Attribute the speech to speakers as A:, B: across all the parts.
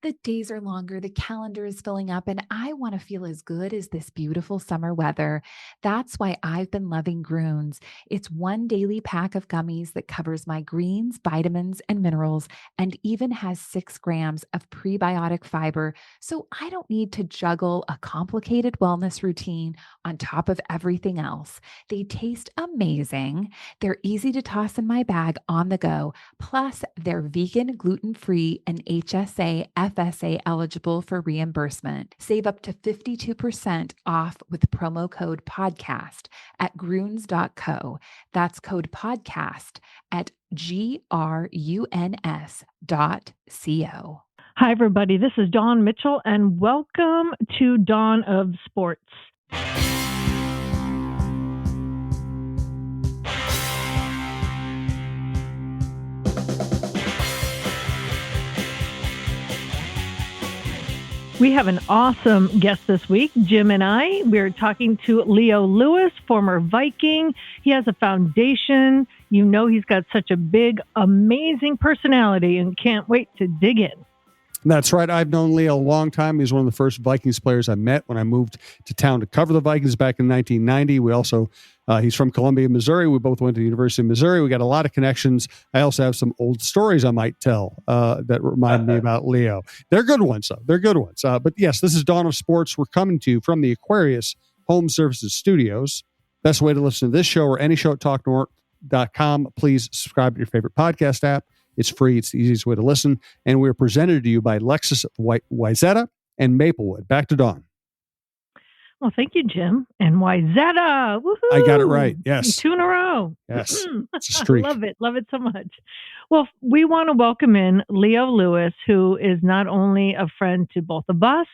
A: The days are longer, the calendar is filling up, and I want to feel as good as this beautiful summer weather. That's why I've been loving Groons. It's one daily pack of gummies that covers my greens, vitamins, and minerals, and even has 6 grams of prebiotic fiber. So I don't need to juggle a complicated wellness routine on top of everything else. They taste amazing. They're easy to toss in my bag on the go. Plus, they're vegan, gluten free, and HSA, FSA eligible for reimbursement. Save up to 52% off with promo code podcast at gruns.co. That's code podcast at gruns.co.
B: Hi, everybody. This is Dawn Mitchell, and welcome to Dawn of Sports. We have an awesome guest this week, Jim and I. We're talking to Leo Lewis, former Viking. He has a foundation. You know he's got such a big, amazing personality and can't wait to dig in.
C: That's right. I've known Leo a long time. He's one of the first Vikings players I met when I moved to town to cover the Vikings back in 1990. We also, he's from Columbia, Missouri. We both went to the University of Missouri. We got a lot of connections. I also have some old stories I might tell that remind me about Leo. They're good ones, though. They're good ones. But yes, this is Dawn of Sports. We're coming to you from the Aquarius Home Services Studios. Best way to listen to this show or any show at talknorth.com. Please subscribe to your favorite podcast app. It's free. It's the easiest way to listen. And we're presented to you by Lexus Wyzetta and Maplewood. Back to Dawn.
B: Well, thank you, Jim. And Wyzetta. Woohoo!
C: I got it right. Yes.
B: 2 in a row.
C: Yes. It's a streak.
B: Love it. Love it so much. Well, we want to welcome in Leo Lewis, who is not only a friend to both of us,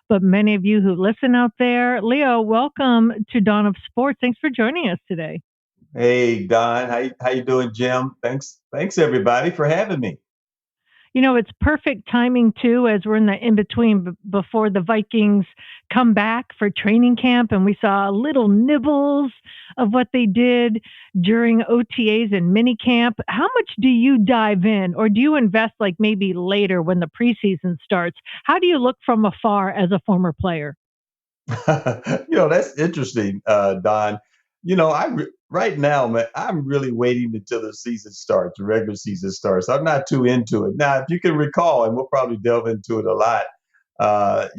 B: but many of you who listen out there. Leo, welcome to Dawn of Sports. Thanks for joining us today.
D: Hey, Don. How you doing, Jim? Thanks everybody for having me.
B: You know, it's perfect timing, too, as we're in the in-between before the Vikings come back for training camp. And we saw little nibbles of what they did during OTAs and minicamp. How much do you dive in, or do you invest like maybe later when the preseason starts? How do you look from afar as a former player?
D: That's interesting, Don. Right now, man, I'm really waiting until the season starts, the regular season starts. I'm not too into it. Now, if you can recall, and we'll probably delve into it a lot, I've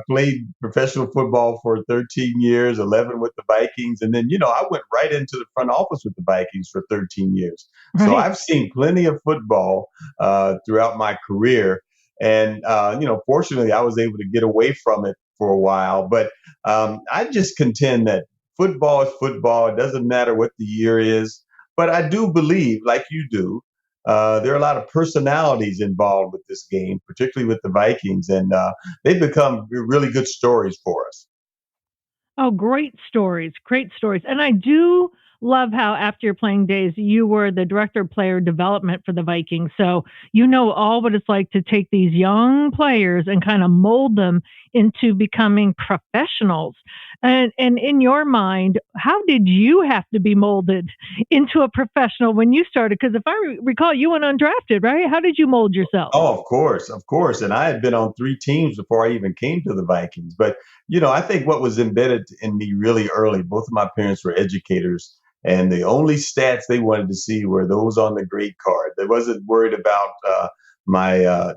D: played professional football for 13 years, 11 with the Vikings. And then, I went right into the front office with the Vikings for 13 years. Right. So I've seen plenty of football throughout my career. And, fortunately, I was able to get away from it for a while. But I just contend that football is football. It doesn't matter what the year is. But I do believe, like you do, there are a lot of personalities involved with this game, particularly with the Vikings. And they've become really good stories for us.
B: Oh, great stories. Great stories. And I do love how after your playing days, you were the director of player development for the Vikings. So you know all what it's like to take these young players and kind of mold them into becoming professionals. And in your mind, how did you have to be molded into a professional when you started? Because if I recall, you went undrafted, right? How did you mold yourself?
D: Oh, of course. And I had been on 3 teams before I even came to the Vikings. But, I think what was embedded in me really early, both of my parents were educators. And the only stats they wanted to see were those on the grade card. They wasn't worried about my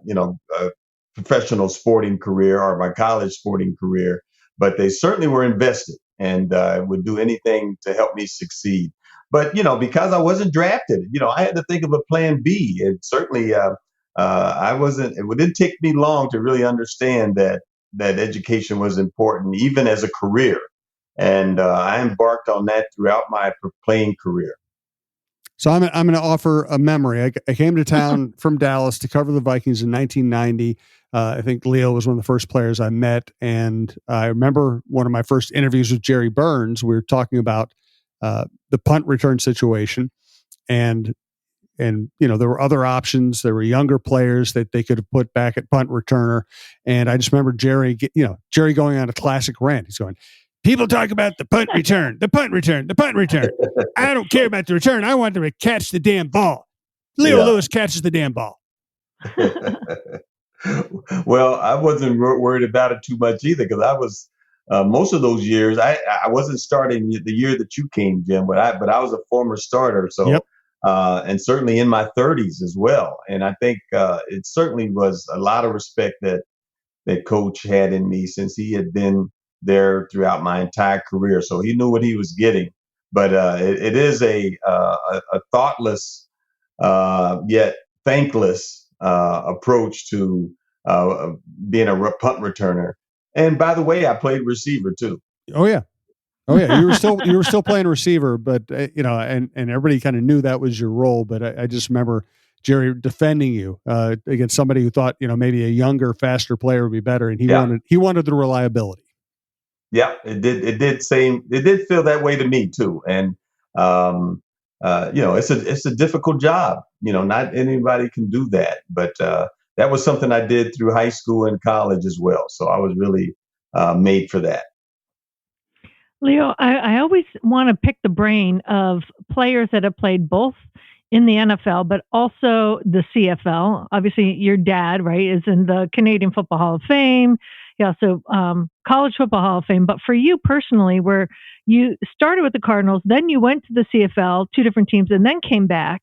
D: professional sporting career or my college sporting career, but they certainly were invested and would do anything to help me succeed. But, because I wasn't drafted, I had to think of a plan B. And certainly it didn't take me long to really understand that education was important, even as a career. And I embarked on that throughout my playing career.
C: So I'm going to offer a memory. I came to town from Dallas to cover the Vikings in 1990. I think Leo was one of the first players I met. And I remember one of my first interviews with Jerry Burns. We were talking about the punt return situation. And there were other options. There were younger players that they could have put back at punt returner. And I just remember Jerry going on a classic rant. He's going, people talk about the punt return, the punt return, the punt return. I don't care about the return. I want them to catch the damn ball. Leo Lewis catches the damn ball.
D: Well, I wasn't worried about it too much either because I was most of those years. I wasn't starting the year that you came, Jim, but I was a former starter.
C: Yep.
D: So and certainly in my 30s as well. And I think it certainly was a lot of respect that Coach had in me since he had been there throughout my entire career. So he knew what he was getting. But it is a thoughtless yet thankless approach to uh, being a punt returner. And by the way, I played receiver too.
C: Oh yeah. Oh yeah. You were still playing receiver, but and everybody kind of knew that was your role. But I just remember Jerry defending you against somebody who thought maybe a younger, faster player would be better, and he
D: Yeah,
C: wanted the reliability.
D: yeah, it did feel that way to me too. And um, it's a difficult job. Not anybody can do that, but that was something I did through high school and college as well. So I was really made for that.
B: Leo, I always want to pick the brain of players that have played both in the NFL, but also the CFL. Obviously, your dad, right, is in the Canadian Football Hall of Fame. He also College Football Hall of Fame. But for you personally, where you started with the Cardinals, then you went to the CFL, two different teams, and then came back.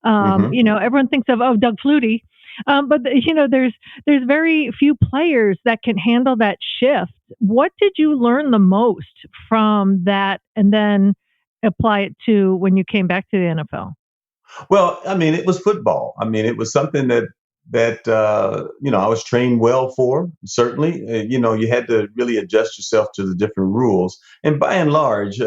D: Hmm.
B: Everyone thinks of Doug Flutie, but there's very few players that can handle that shift. What did you learn the most from that, and then apply it to when you came back to the NFL?
D: Well, I mean, it was football. I mean, it was something that I was trained well for. Certainly, you had to really adjust yourself to the different rules, and by and large,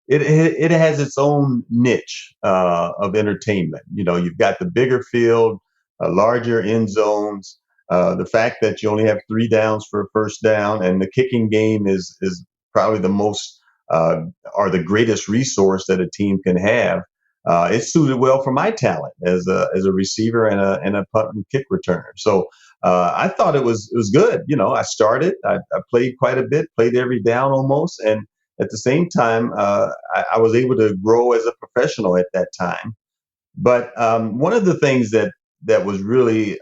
D: it has its own niche of entertainment. You've got the bigger field, larger end zones. The fact that you only have three downs for a first down, and the kicking game is probably the most or the greatest resource that a team can have. It suited well for my talent as a receiver and a punt and kick returner. So I thought it was good. I started. I played quite a bit, played every down almost, and at the same time, I was able to grow as a professional at that time. But one of the things that was really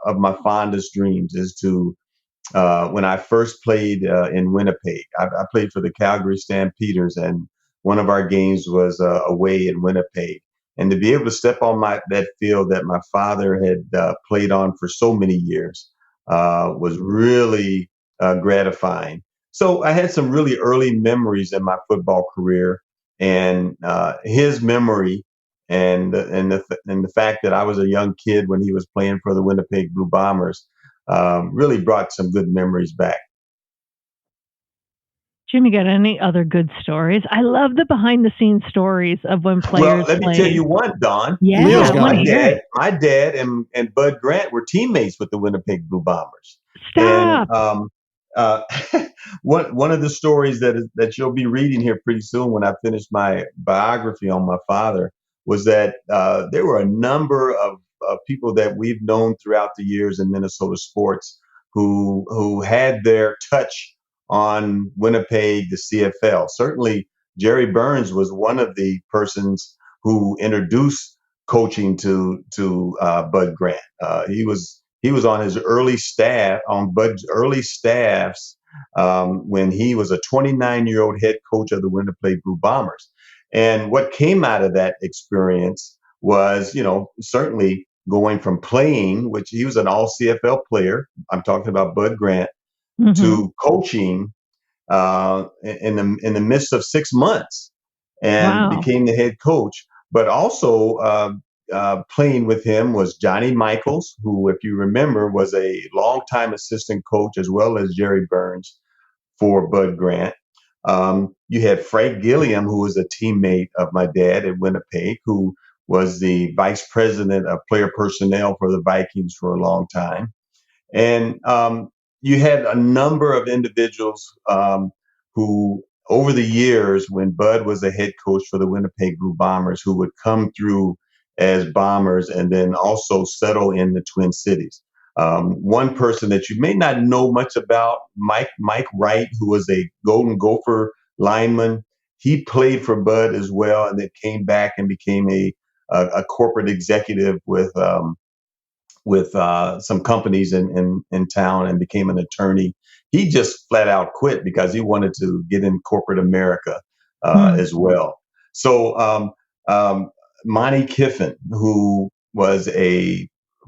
D: of my fondest dreams is to when I first played in Winnipeg. I played for the Calgary Stampeders, and one of our games was away in Winnipeg. And to be able to step on that field that my father had played on for so many years was really gratifying. So I had some really early memories in my football career, and his memory and the fact that I was a young kid when he was playing for the Winnipeg Blue Bombers really brought some good memories back.
B: Jimmy, got any other good stories? I love the behind the scenes stories of when
D: Well,
B: players
D: let me tell
B: played.
D: you one, Don.
C: Leo's
B: Yeah, I
C: got
B: want to
D: My
C: one.
B: hear
D: dad,
B: it.
D: my dad, and Bud Grant were teammates with the Winnipeg Blue Bombers, and
B: Stop.
D: uh, one of the stories that you'll be reading here pretty soon when I finish my biography on my father was that there were a number of people that we've known throughout the years in Minnesota sports who had their touch on Winnipeg, the CFL. Certainly, Jerry Burns was one of the persons who introduced coaching to Bud Grant. He was on his early staff on Bud's early staffs when he was a 29-year-old head coach of the Winnipeg Blue Bombers. And what came out of that experience was, certainly going from playing, which he was an all CFL player. I'm talking about Bud Grant,
B: Hmm.
D: to coaching in the midst of 6 months, and
B: Wow.
D: became the head coach. But also playing with him was Johnny Michaels, who, if you remember, was a longtime assistant coach as well as Jerry Burns for Bud Grant. You had Frank Gilliam, who was a teammate of my dad at Winnipeg, who was the vice president of player personnel for the Vikings for a long time. And you had a number of individuals who, over the years, when Bud was the head coach for the Winnipeg Blue Bombers, who would come through as Bombers and then also settle in the Twin Cities. One person that you may not know much about, Mike Wright, who was a Golden Gopher lineman. He played for Bud as well, and then came back and became a corporate executive with with some companies in town and became an attorney. He just flat out quit because he wanted to get in corporate America
B: Hmm.
D: as well. So um, Monty Kiffin, who was a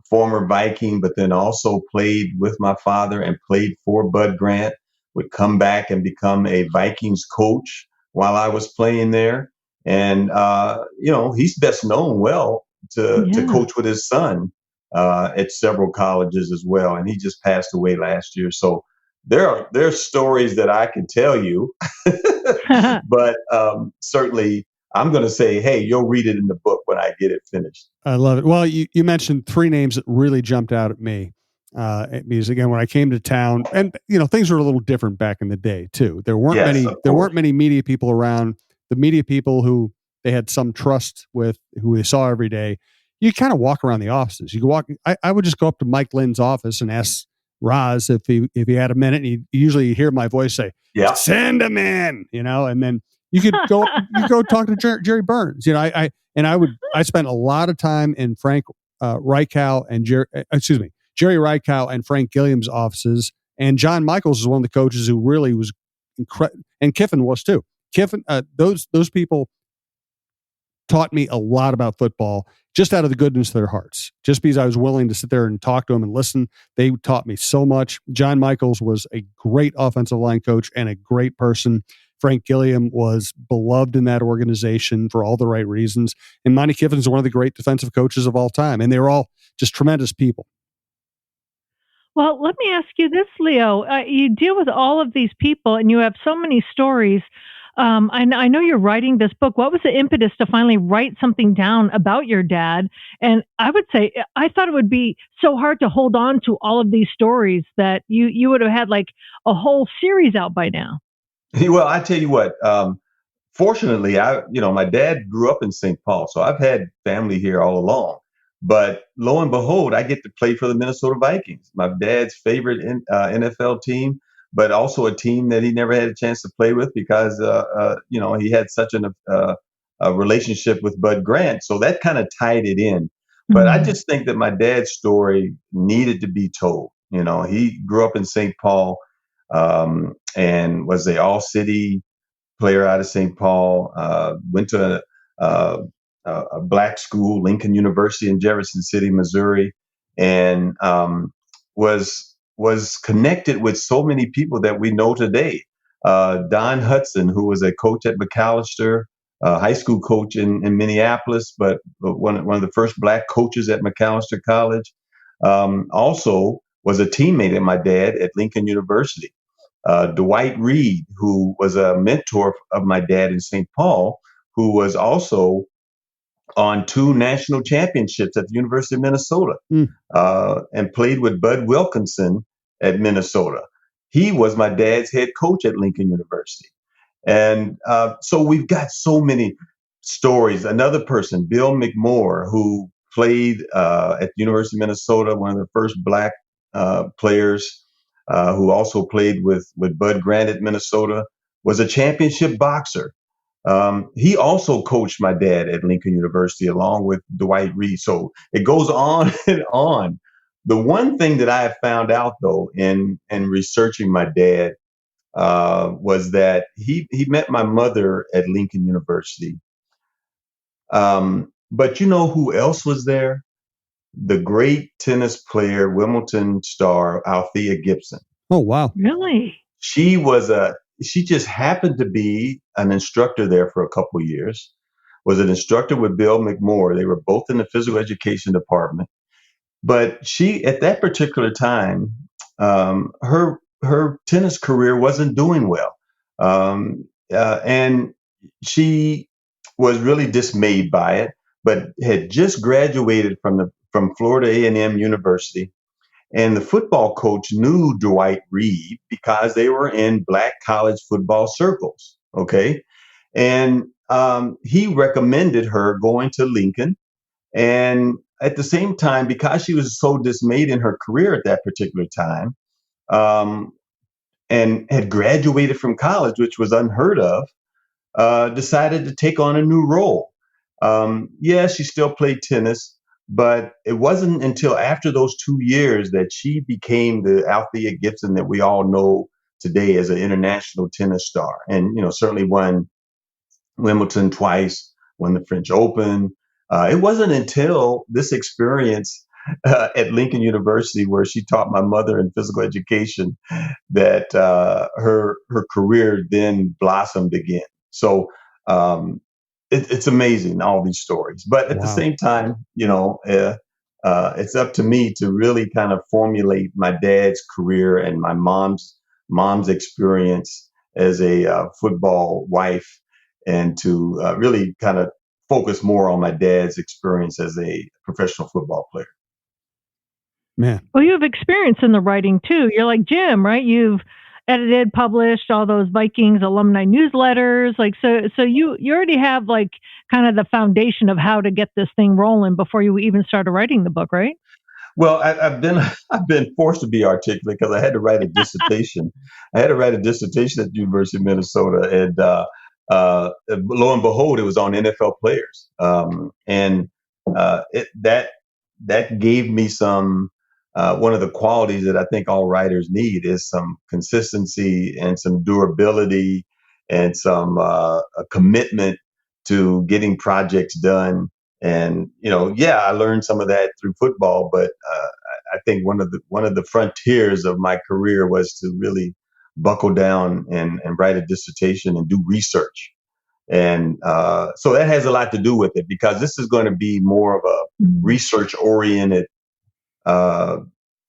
D: former Viking, but then also played with my father and played for Bud Grant, would come back and become a Vikings coach while I was playing there. And he's best known well to
B: Yeah.
D: coach with his son at several colleges as well. And he just passed away last year. So there's stories that I can tell you, but certainly I'm going to say, hey, you'll read it in the book when I get it finished.
C: I love it. Well, you mentioned three names that really jumped out at me. Because again, when I came to town, and things were a little different back in the day too. There weren't
D: Yes,
C: many
D: of
C: there weren't
D: course.
C: many media people around. The media people who they had some trust with, who they saw every day. You kind of walk around the offices. You could walk. I would just go up to Mike Lynn's office and ask Roz if he had a minute. And you usually hear my voice say,
D: Yeah.
C: "Send him in," and then you could go talk to Jerry Burns. I spent a lot of time in Frank Reichow and Jerry Reichow and Frank Gilliam's offices. And John Michaels is one of the coaches who really was incredible, and Kiffin was too. Kiffin, those people taught me a lot about football just out of the goodness of their hearts. Just because I was willing to sit there and talk to them and listen, they taught me so much. John Michaels was a great offensive line coach and a great person. Frank Gilliam was beloved in that organization for all the right reasons. And Monty Kiffin is one of the great defensive coaches of all time. And they were all just tremendous people.
B: Well, let me ask you this, Leo. You deal with all of these people and you have so many stories. I know you're writing this book. What was the impetus to finally write something down about your dad? And I would say, I thought it would be so hard to hold on to all of these stories that you would have had like a whole series out by now.
D: Well, I tell you what, fortunately, my dad grew up in St. Paul, so I've had family here all along. But lo and behold, I get to play for the Minnesota Vikings, my dad's favorite NFL team, but also a team that he never had a chance to play with because, he had such a relationship with Bud Grant. So that kind of tied it in. But I
B: Mm.
D: just think that my dad's story needed to be told. He grew up in St. Paul and was a all city player out of St. Paul, went to a, a black school, Lincoln University in Jefferson City, Missouri, and was connected with so many people that we know today. Don Hudson, who was a coach at McAllister, high school coach in Minneapolis, but one of the first black coaches at McAllister College, also was a teammate of my dad at Lincoln University. Dwight Reed, who was a mentor of my dad in St. Paul, who was also on two national championships at the University of Minnesota
C: Mm.
D: and played with Bud Wilkinson at Minnesota. He was my dad's head coach at Lincoln University. And so we've got so many stories. Another person, Bill McMore, who played at the University of Minnesota, one of the first black players who also played with Bud Grant at Minnesota, was a championship boxer. He also coached my dad at Lincoln University along with Dwight Reed. So it goes on and on. The one thing that I have found out, though, in researching my dad was that he met my mother at Lincoln University. But you know who else was there? The great tennis player, Wimbledon star Althea Gibson.
C: Oh, wow.
B: Really?
D: She she just happened to be an instructor there for a couple of years. Was an instructor with Bill McMore. They were both in the physical education department. But she, at that particular time, her tennis career wasn't doing well, and she was really dismayed by it. But had just graduated from Florida A&M University, and the football coach knew Dwight Reed because they were in black college football circles. Okay, and he recommended her going to Lincoln and at the same time, because she was so dismayed in her career at that particular time, um, and had graduated from college, which was unheard of, decided to take on a new role. Yeah, she still played tennis, But it wasn't until after those 2 years that she became the Althea Gibson that we all know today as an international tennis star. And, certainly won Wimbledon twice, won the French Open. It wasn't until this experience at Lincoln University, where she taught my mother in physical education, that her career then blossomed again. So it's amazing, all these stories. But at the
C: Wow.
D: same time, it's up to me to really kind of formulate my dad's career and my mom's experience as a football wife, and to really kind of focus more on my dad's experience as a professional football player.
C: Man.
B: Well, you have experience in the writing too. You're like Jim, right? You've edited, published all those Vikings alumni newsletters. So you already have like kind of the foundation of how to get this thing rolling before you even started writing the book, right?
D: Well, I've been forced to be articulate because I had to write a dissertation. I had to write a dissertation at the University of Minnesota, and lo and behold, it was on NFL players, and that gave me some. One of the qualities that I think all writers need is some consistency and some durability and some a commitment to getting projects done. And I learned some of that through football, but I think one of the frontiers of my career was to really buckle down and write a dissertation and do research. And so that has a lot to do with it, because this is going to be more of a research oriented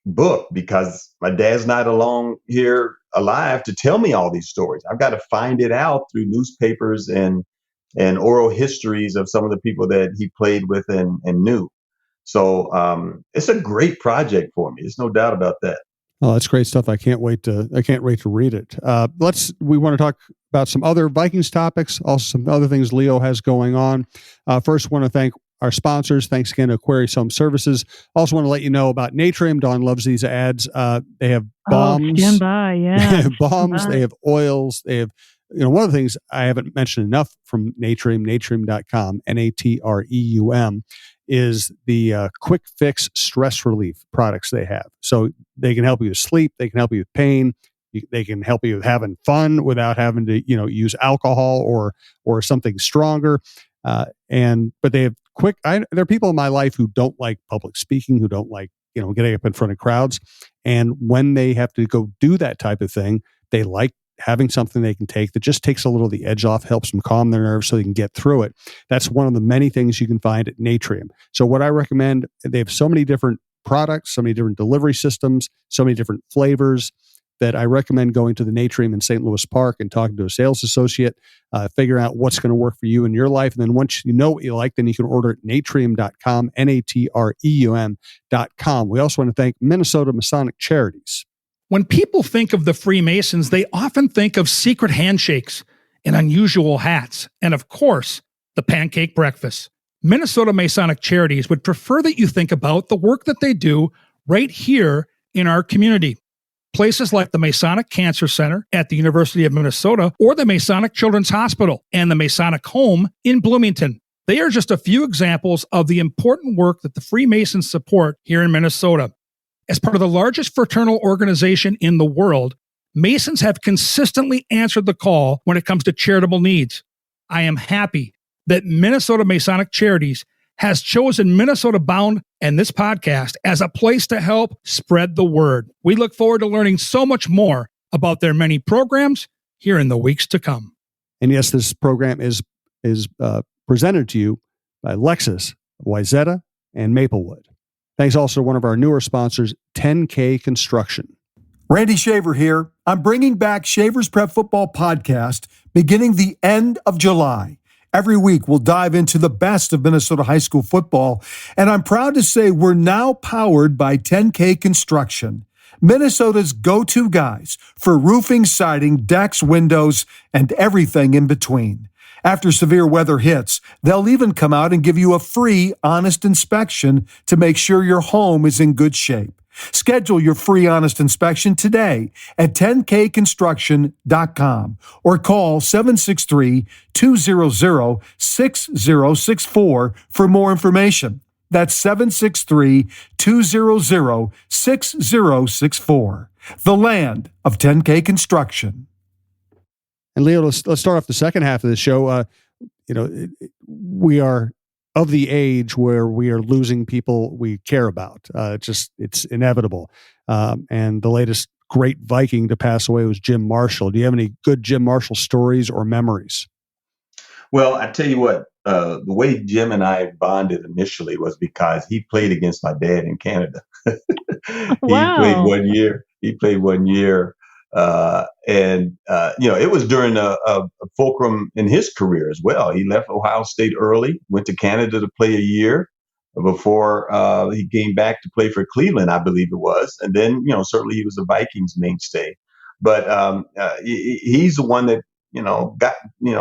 D: book, because my dad's not along here alive to tell me all these stories. I've got to find it out through newspapers and oral histories of some of the people that he played with and knew. So it's a great project for me. There's no doubt about that.
C: Oh, that's great stuff. I can't wait to read it. We want to talk about some other Vikings topics, also some other things Leo has going on. First, want to thank our sponsors. Thanks again to Aquarius Home Services. Also want to let you know about Natrium. Dawn loves these ads. They have balms.
B: Stand by, yeah.
C: They have balms. They have oils. They have, one of the things I haven't mentioned enough from Natrium, natrium.com, Natreum, is the quick fix stress relief products they have. So they can help you with sleep. They can help you with pain. They can help you with having fun without having to, use alcohol or something stronger. But they have there are people in my life who don't like public speaking, who don't like, getting up in front of crowds. And when they have to go do that type of thing, they like having something they can take that just takes a little of the edge off, helps them calm their nerves so they can get through it. That's one of the many things you can find at Natrium. So what I recommend, they have so many different products, so many different delivery systems, so many different flavors, that I recommend going to the Natrium in St. Louis Park and talking to a sales associate, figuring out what's going to work for you in your life. And then once you know what you like, then you can order at natrium.com, Natreum.com. We also want to thank Minnesota Masonic Charities.
E: When people think of the Freemasons, they often think of secret handshakes and unusual hats, and of course, the pancake breakfast. Minnesota Masonic Charities would prefer that you think about the work that they do right here in our community. Places like the Masonic Cancer Center at the University of Minnesota, or the Masonic Children's Hospital and the Masonic Home in Bloomington. They are just a few examples of the important work that the Freemasons support here in Minnesota. As part of the largest fraternal organization in the world, Masons have consistently answered the call when it comes to charitable needs. I am happy that Minnesota Masonic Charities has chosen Minnesota Bound and this podcast as a place to help spread the word. We look forward to learning so much more about their many programs here in the weeks to come.
C: And yes, this program is presented to you by Lexus, Wayzata, and Maplewood. Thanks also to one of our newer sponsors, 10K Construction.
F: Randy Shaver here. I'm bringing back Shaver's Prep Football Podcast beginning the end of July. Every week, we'll dive into the best of Minnesota high school football, and I'm proud to say we're now powered by 10K Construction, Minnesota's go-to guys for roofing, siding, decks, windows, and everything in between. After severe weather hits, they'll even come out and give you a free, honest inspection to make sure your home is in good shape. Schedule your free honest inspection today at 10kconstruction.com or call 763-200-6064 for more information. That's 763-200-6064. The land of 10K Construction.
C: And Leo, let's start off the second half of the show. We are of the age where we are losing people we care about. It's inevitable. And the latest great Viking to pass away was Jim Marshall. Do you have any good Jim Marshall stories or memories?
D: Well, I tell you what, the way Jim and I bonded initially was because he played against my dad in Canada. He played
B: Wow.
D: 1 year. It was during a fulcrum in his career as well. He left Ohio State early, went to Canada to play a year before he came back to play for Cleveland, I believe it was. And then, certainly he was a Vikings mainstay. But he's the one that, got,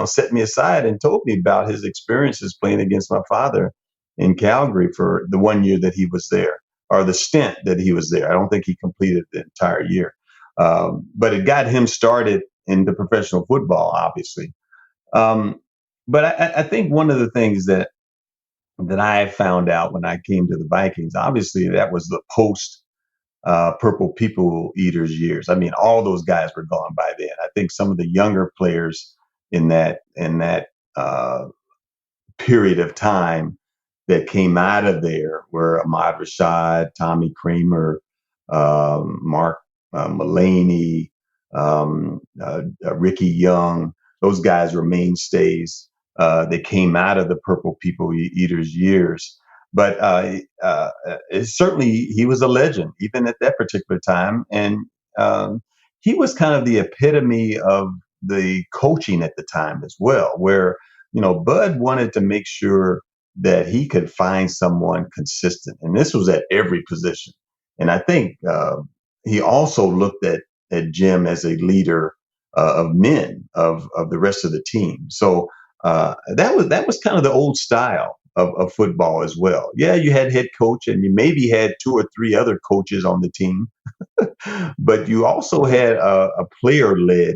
D: set me aside and told me about his experiences playing against my father in Calgary for the 1 year that he was there, or the stint that he was there. I don't think he completed the entire year. But it got him started into professional football, obviously. But I think one of the things that I found out when I came to the Vikings, obviously that was the post Purple People Eaters years. I mean, all those guys were gone by then. I think some of the younger players in that period of time that came out of there were Ahmad Rashad, Tommy Kramer, Mark Mullaney, Ricky Young. Those guys were mainstays. They came out of the Purple People Eaters years. But certainly he was a legend, even at that particular time. And he was kind of the epitome of the coaching at the time as well, where, Bud wanted to make sure that he could find someone consistent. And this was at every position. And I think he also looked at Jim as a leader of men, of the rest of the team. So that was kind of the old style of football as well. Yeah, you had head coach and you maybe had two or three other coaches on the team, but you also had a player-led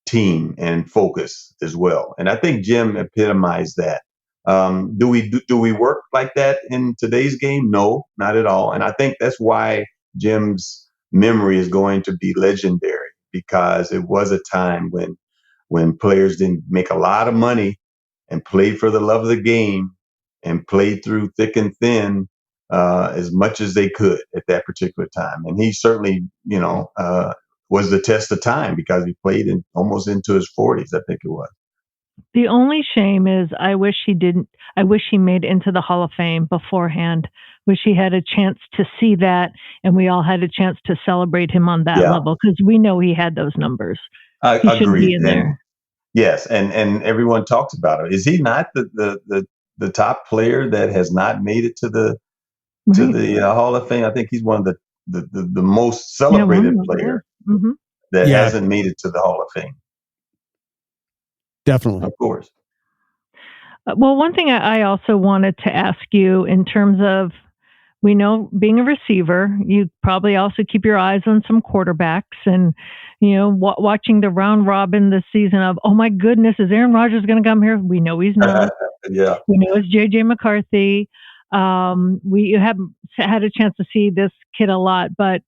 D: team and focus as well. And I think Jim epitomized that. Do we work like that in today's game? No, not at all. And I think that's why Jim's memory is going to be legendary, because it was a time when players didn't make a lot of money and played for the love of the game and played through thick and thin as much as they could at that particular time. And he certainly, was the test of time, because he played almost into his 40s, I think it was.
B: The only shame is I wish he didn't. I wish he made it into the Hall of Fame beforehand. Wish he had a chance to see that, and we all had a chance to celebrate him on that level, because we know he had those numbers.
D: I
B: He should
D: agree.
B: be in there.
D: Yes, and everyone talks about it. Is he not the top player that has not made it to the
B: Right.
D: Hall of Fame? I think he's one of the most
B: Yeah,
D: celebrated
B: one of them,
D: player
B: yeah. Mhm.
D: that
C: Yeah.
D: hasn't made it to the Hall of Fame.
C: Definitely.
D: Of course.
B: Well, one thing I also wanted to ask you in terms of, we know being a receiver, you probably also keep your eyes on some quarterbacks, and watching the round robin this season of, oh my goodness, is Aaron Rodgers going to come here? We know he's not.
D: Yeah.
B: We know it's JJ McCarthy. We haven't had a chance to see this kid a lot, but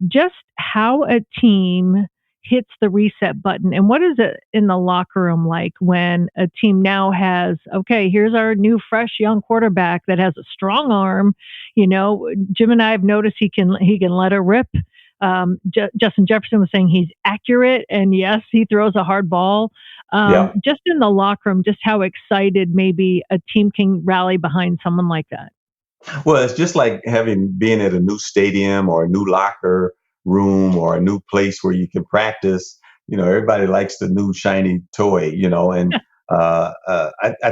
B: just how a team hits the reset button, and what is it in the locker room like when a team now has, okay, here's our new fresh young quarterback that has a strong arm. Jim and I have noticed he can let it rip. Justin Jefferson was saying he's accurate, and yes, he throws a hard ball.
D: Yeah.
B: Just in the locker room, just how excited maybe a team can rally behind someone like that.
D: Well, it's just like being at a new stadium or a new locker room or a new place where you can practice. Everybody likes the new shiny toy, and I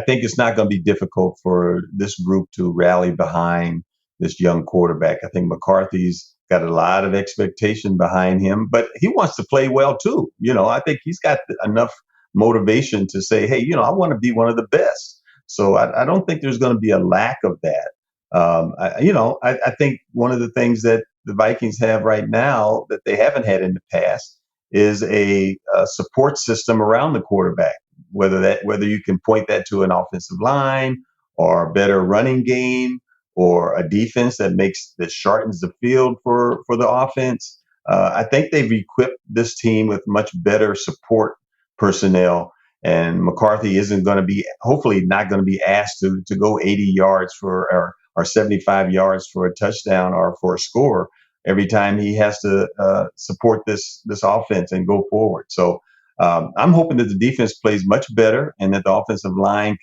D: think it's not going to be difficult for this group to rally behind this young quarterback. I think McCarthy's got a lot of expectation behind him, but he wants to play well too. I think he's got enough motivation to say, hey, I want to be one of the best. So I don't think there's going to be a lack of that. I think one of the things that the Vikings have right now that they haven't had in the past is a support system around the quarterback. Whether you can point that to an offensive line or a better running game or a defense that shortens the field for the offense. I think they've equipped this team with much better support personnel. And McCarthy isn't going to be, hopefully, not going to be asked to go 80 yards or 75 yards for a touchdown or for a score every time he has to support this offense and go forward. So I'm hoping that the defense plays much better and that the offensive line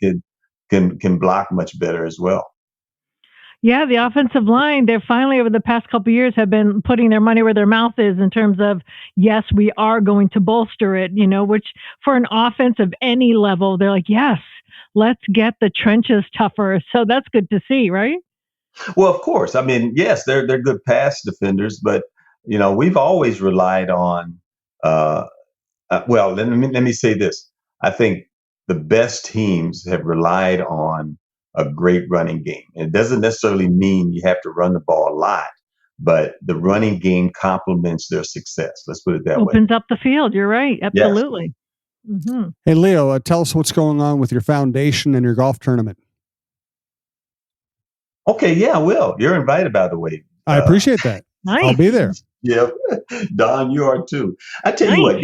D: can block much better as well.
B: Yeah, the offensive line, they're finally over the past couple of years have been putting their money where their mouth is in terms of, yes, we are going to bolster it, which for an offense of any level, they're like, yes, let's get the trenches tougher. So that's good to see, right?
D: Well, of course. I mean, yes, they're good pass defenders, but we've always relied on. Well, let me say this. I think the best teams have relied on a great running game. It doesn't necessarily mean you have to run the ball a lot, but the running game complements their success. Let's put it that way.
B: Opens up the field. You're right.
D: Yes.
B: Absolutely. Mm-hmm.
C: Hey, Leo, tell us what's going on with your foundation and your golf tournament.
D: Okay, yeah, I will. You're invited, by the way.
C: I appreciate that.
B: Nice.
C: I'll be there.
D: Yeah, Don, you are too. I tell you what,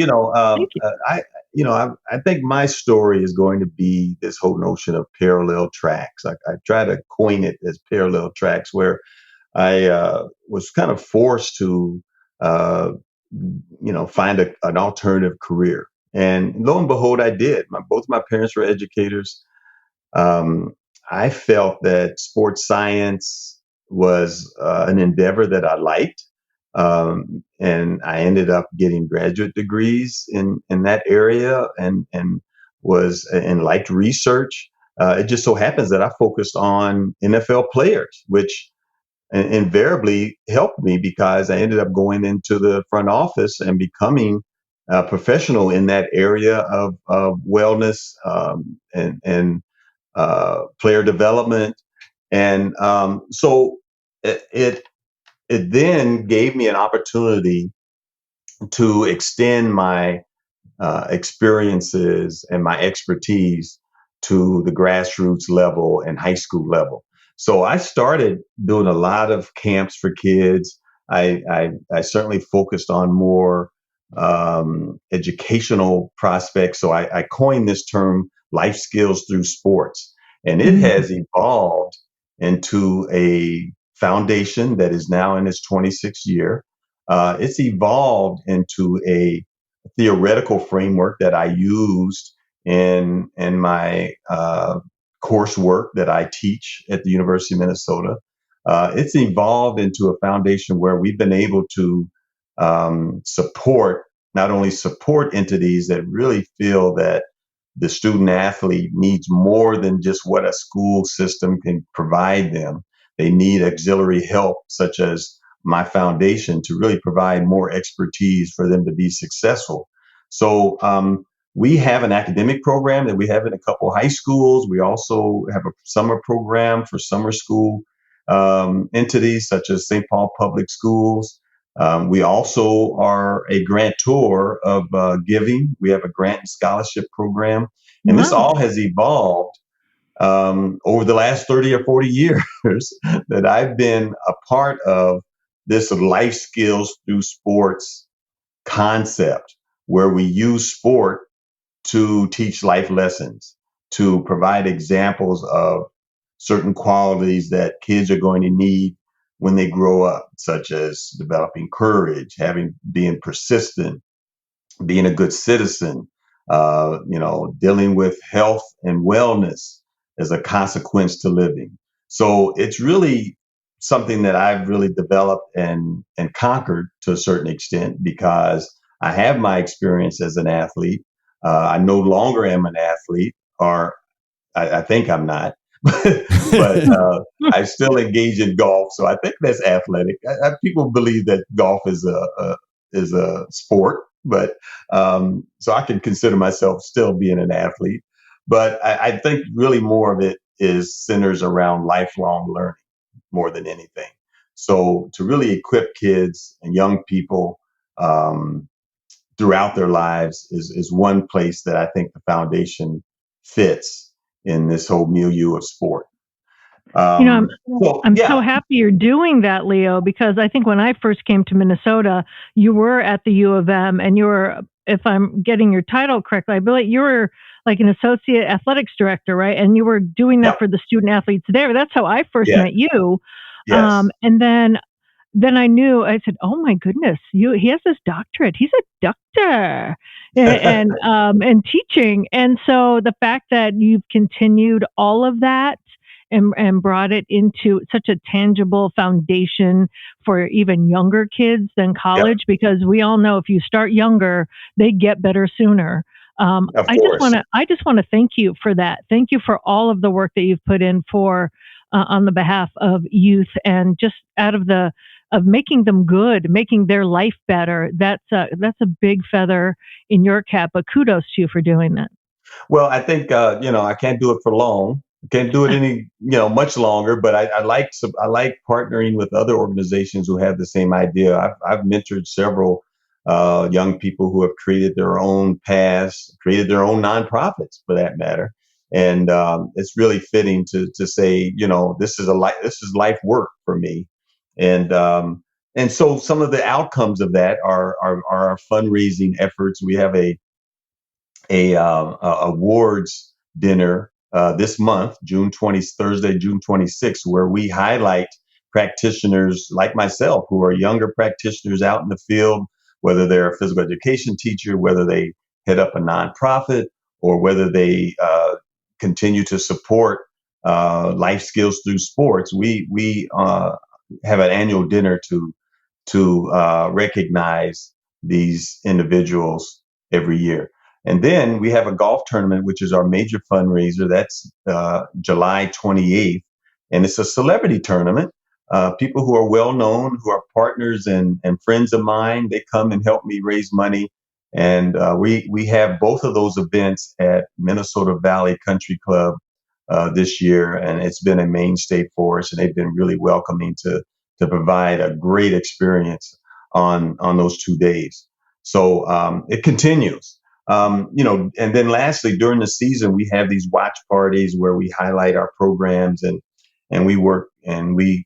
D: I think my story is going to be this whole notion of parallel tracks. I try to coin it as parallel tracks, where I was kind of forced to, find an alternative career. And lo and behold, I did. Both my parents were educators. I felt that sports science was an endeavor that I liked. And I ended up getting graduate degrees in that area and liked research. It just so happens that I focused on NFL players, which invariably helped me because I ended up going into the front office and becoming a professional in that area of wellness and player development. And so it then gave me an opportunity to extend my experiences and my expertise to the grassroots level and high school level. So I started doing a lot of camps for kids. I certainly focused on more educational prospects. So I coined this term life skills through sports. And it has evolved into a foundation that is now in its 26th year. It's evolved into a theoretical framework that I used in my coursework that I teach at the University of Minnesota. It's evolved into a foundation where we've been able to not only support entities that really feel that the student athlete needs more than just what a school system can provide them. They need auxiliary help, such as my foundation, to really provide more expertise for them to be successful. So we have an academic program that we have in a couple high schools. We also have a summer program for summer school entities such as St. Paul Public Schools. We also are a grantor of giving. We have a grant and scholarship program. And this all has evolved over the last 30 or 40 years that I've been a part of this life skills through sports concept, where we use sport to teach life lessons, to provide examples of certain qualities that kids are going to need when they grow up, such as developing courage, being persistent, being a good citizen, dealing with health and wellness as a consequence to living. So it's really something that I've really developed and conquered to a certain extent because I have my experience as an athlete. I no longer am an athlete, or I think I'm not, but I still engage in golf. So I think that's athletic. People believe that golf is a sport, but so I can consider myself still being an athlete. But I think really more of it centers around lifelong learning more than anything. So to really equip kids and young people throughout their lives is one place that I think the foundation fits in this whole milieu of sport.
B: You know, I'm
D: So
B: I'm so
D: yeah,
B: happy you're doing that, Leo, because I think when I first came to Minnesota, you were at the U of M and you were, if I'm getting your title correctly, I believe you were like an associate athletics director, right? And you were doing that
D: yeah,
B: for the student athletes there. That's how I first
D: yeah,
B: met you.
D: yes.
B: And then I knew, I said, "Oh my goodness, he has this doctorate. He's a doctor." And teaching. And so the fact that you've continued all of that and brought it into such a tangible foundation for even younger kids than
D: Yep,
B: college, because we all know if you start younger, they get better sooner.
D: of course.
B: I just want to thank you for that. Thank you for all of the work that you've put in for on the behalf of youth, and just out of making them good, making their life better. That's a big feather in your cap. But kudos to you for doing that.
D: Well, I think I can't do it for long. Can't do it any much longer. But I like partnering with other organizations who have the same idea. I've mentored several young people who have created their own paths, created their own nonprofits, for that matter. And it's really fitting to say, this is life work for me. And so some of the outcomes of that are our fundraising efforts. We have a awards dinner this month, Thursday, June 26th, where we highlight practitioners like myself who are younger practitioners out in the field, whether they're a physical education teacher, whether they head up a nonprofit, or whether they continue to support life skills through sports. We have an annual dinner to recognize these individuals every year. And then we have a golf tournament, which is our major fundraiser. That's July 28th. And it's a celebrity tournament. People who are well known, who are partners and friends of mine, they come and help me raise money. And we have both of those events at Minnesota Valley Country Club this year. And it's been a mainstay for us. And they've been really welcoming to provide a great experience on those 2 days. So it continues. And then lastly, during the season, we have these watch parties where we highlight our programs and we work and we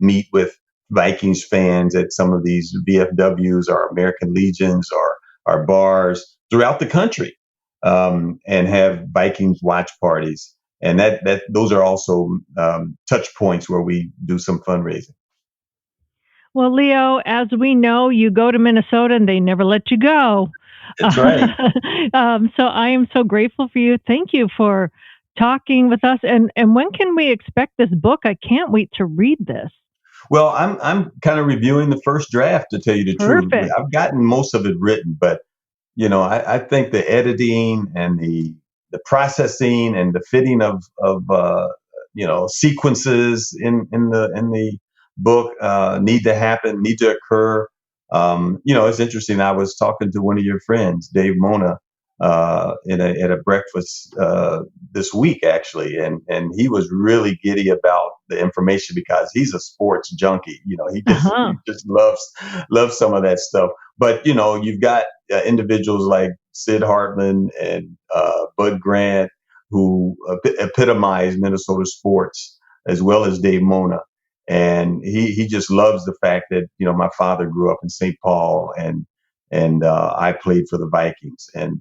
D: meet with Vikings fans at some of these VFWs or American Legions or our bars throughout the country, and have Vikings watch parties. And that those are also touch points where we do some fundraising.
B: Well, Leo, as we know, you go to Minnesota and they never let you go.
D: That's right.
B: So I am so grateful for you. Thank you for talking with us. And when can we expect this book? I can't wait to read this.
D: Well, I'm kind of reviewing the first draft, to tell you the truth.
B: Perfect.
D: I've gotten most of it written, but I think the editing and the processing and the fitting of sequences in the book need to happen, need to occur. It's interesting. I was talking to one of your friends, Dave Mona, at a breakfast this week actually, and he was really giddy about the information because he's a sports junkie. He just
B: Uh-huh.
D: he just loves some of that stuff. But you've got individuals like Sid Hartman and Bud Grant who epitomize Minnesota sports, as well as Dave Mona. And he just loves the fact that my father grew up in St. Paul, and I played for the Vikings, and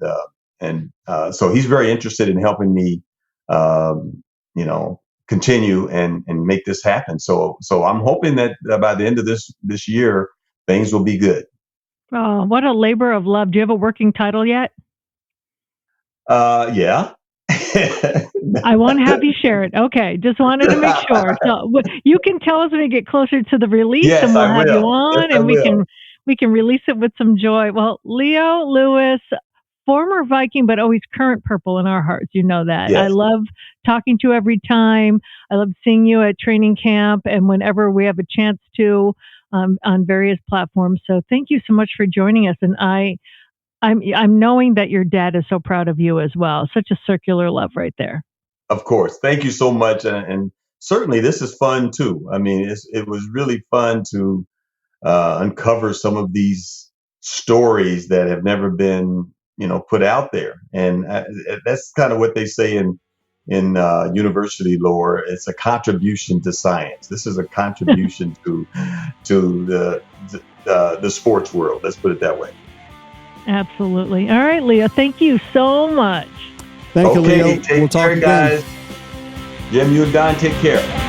D: so he's very interested in helping me, um, continue and make this happen. So I'm hoping that by the end of this year, things will be good.
B: Oh, what a labor of love. Do you have a working title yet?
D: Yeah.
B: I won't have you share it. Okay, just wanted to make sure. So you can tell us when we get closer to the release,
D: Yes,
B: and we'll
D: I
B: have you
D: will. Yes,
B: on,
D: I
B: and
D: will.
B: we can release it with some joy. Well, Leo Lewis, former Viking, but always current purple in our hearts. You know that. I
D: Yes.
B: love talking to you every time. I love seeing you at training camp, and whenever we have a chance to, on various platforms. So thank you so much for joining us, and I'm knowing that your dad is so proud of you as well. Such a circular love right there.
D: Of course. Thank you so much. And certainly this is fun too. I mean, it was really fun to uncover some of these stories that have never been, put out there. And that's kind of what they say in university lore. It's a contribution to science. This is a contribution to the sports world. Let's put it that way.
B: Absolutely. All right, Leo. Thank you so much.
C: Thank you, Leo.
D: Take
C: We'll talk
D: care,
C: again.
D: guys. Jim, you and Don, take care.